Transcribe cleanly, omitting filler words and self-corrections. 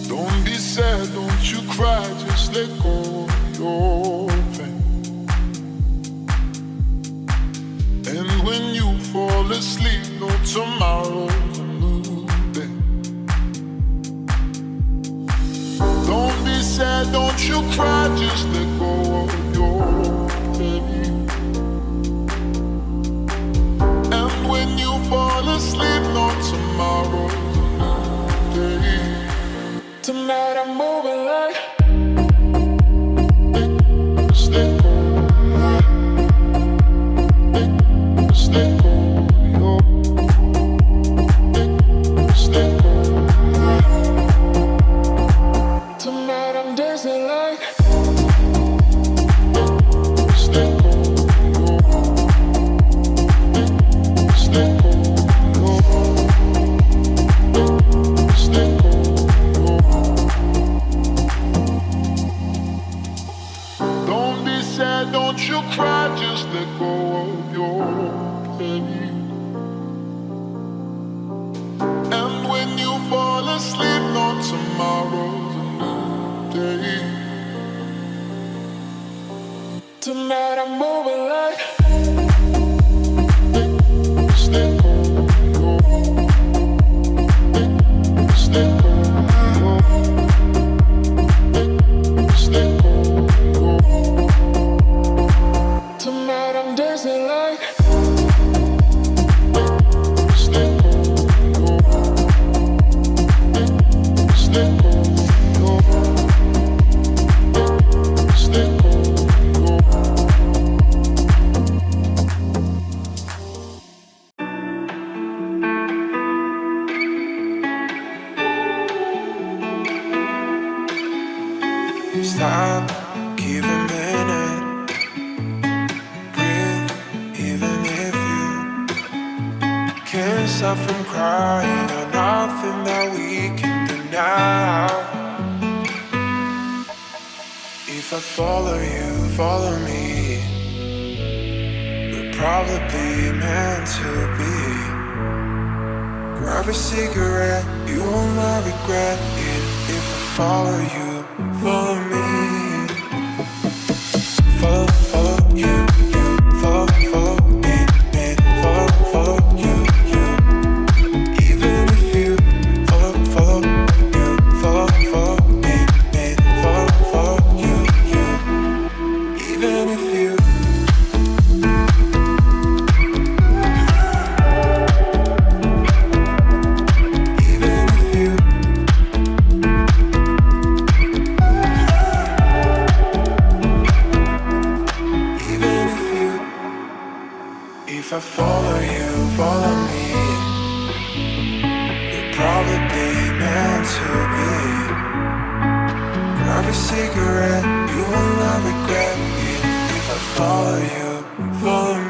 Don't be sad, don't you cry, just let go of your pain. And when you fall asleep, no tomorrow's a new day. Don't be sad, don't you cry, just let go of your pain. And when you fall asleep, no tomorrow's a new day. Tonight I'm moving like just let go. Just let go. Just let go. Tonight I'm dancing like just let go. Just let go. Just let go. Don't be sad, don't you cry, just let go of your pain. And when you fall asleep, no tomorrow's a new day. Tonight I'm moving like just let go. Just let go. Just let go. Tonight I'm dancing like just let go. Just let go. Just let go. Stop, give a minute. Breathe, even if you can't stop from crying or nothing that we can do now. If I follow you, follow me, we're probably meant to be. Grab a cigarette, you will not regret it. If I follow you, follow me. Follow, follow you, you. Follow, follow me, me. Follow, follow you, you. Even if you follow, follow you. Follow, follow me, me. Follow, follow you, you. Even if you if I follow you, follow me, we're probably meant to be. Grab a cigarette, you will not regret it. If I follow you, follow me.